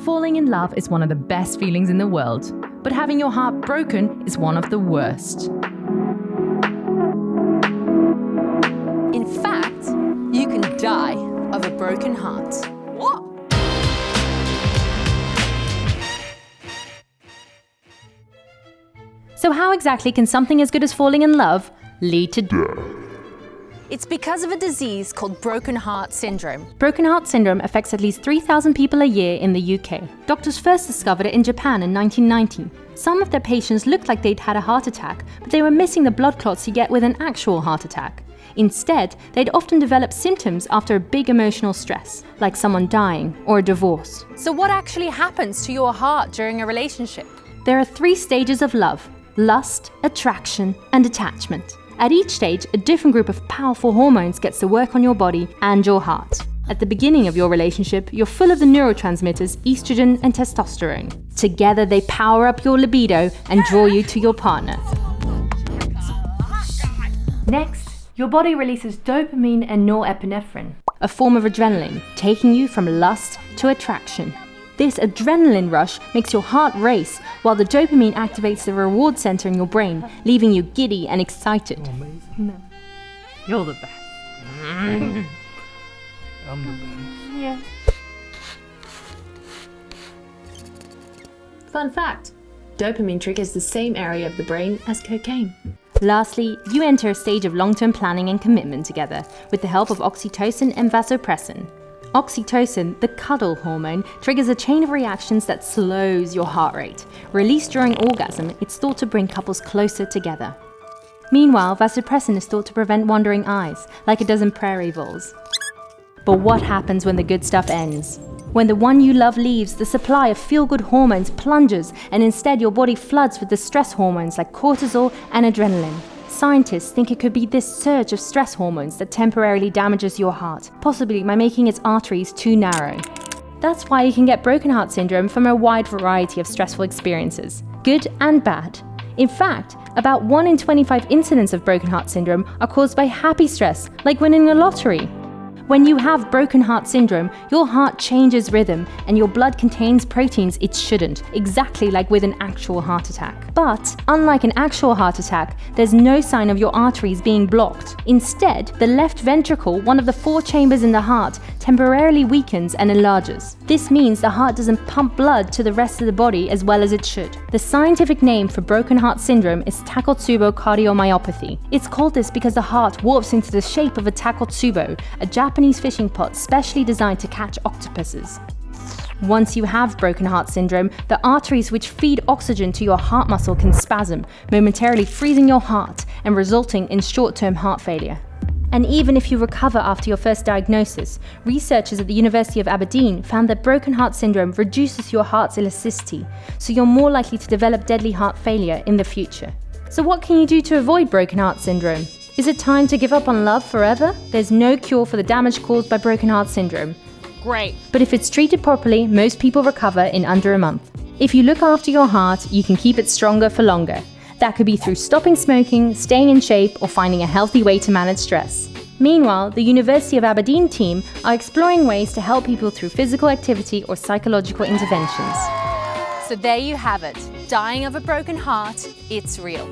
Falling in love is one of the best feelings in the world, but having your heart broken is one of the worst. In fact, you can die of a broken heart. What? So how exactly can something as good as falling in love lead to death? It's because of a disease called broken heart syndrome. Broken heart syndrome affects at least 3,000 people a year in the UK. Doctors first discovered it in Japan in 1990. Some of their patients looked like they'd had a heart attack, but they were missing the blood clots you get with an actual heart attack. Instead, they'd often develop symptoms after a big emotional stress, like someone dying or a divorce. So what actually happens to your heart during a relationship? There are 3 stages of love: lust, attraction, and attachment. At each stage, a different group of powerful hormones gets to work on your body and your heart. At the beginning of your relationship, you're full of the neurotransmitters estrogen and testosterone. Together, they power up your libido and draw you to your partner. Next, your body releases dopamine and norepinephrine, a form of adrenaline, taking you from lust to attraction. This adrenaline rush makes your heart race, while the dopamine activates the reward center in your brain, leaving you giddy and excited. Amazing. You're the best. I'm the best. Yeah. Fun fact: dopamine triggers the same area of the brain as cocaine. Lastly, you enter a stage of long-term planning and commitment together with the help of oxytocin and vasopressin. Oxytocin, the cuddle hormone, triggers a chain of reactions that slows your heart rate. Released during orgasm, it's thought to bring couples closer together. Meanwhile, vasopressin is thought to prevent wandering eyes, like it does in prairie voles. But what happens when the good stuff ends? When the one you love leaves, the supply of feel-good hormones plunges, and instead your body floods with the stress hormones like cortisol and adrenaline. Scientists think it could be this surge of stress hormones that temporarily damages your heart, possibly by making its arteries too narrow. That's why you can get broken heart syndrome from a wide variety of stressful experiences, good and bad. In fact, about 1 in 25 incidents of broken heart syndrome are caused by happy stress, like winning a lottery. When you have broken heart syndrome, your heart changes rhythm and your blood contains proteins it shouldn't, exactly like with an actual heart attack. But, unlike an actual heart attack, there's no sign of your arteries being blocked. Instead, the left ventricle, one of the 4 chambers in the heart, temporarily weakens and enlarges. This means the heart doesn't pump blood to the rest of the body as well as it should. The scientific name for broken heart syndrome is Takotsubo cardiomyopathy. It's called this because the heart warps into the shape of a takotsubo, a Japanese fishing pot specially designed to catch octopuses. Once you have broken heart syndrome, the arteries which feed oxygen to your heart muscle can spasm, momentarily freezing your heart and resulting in short-term heart failure. And even if you recover after your first diagnosis, researchers at the University of Aberdeen found that broken heart syndrome reduces your heart's elasticity, so you're more likely to develop deadly heart failure in the future. So what can you do to avoid broken heart syndrome? Is it time to give up on love forever? There's no cure for the damage caused by broken heart syndrome. Great. But if it's treated properly, most people recover in under a month. If you look after your heart, you can keep it stronger for longer. That could be through stopping smoking, staying in shape, or finding a healthy way to manage stress. Meanwhile, the University of Aberdeen team are exploring ways to help people through physical activity or psychological interventions. So there you have it. Dying of a broken heart, it's real.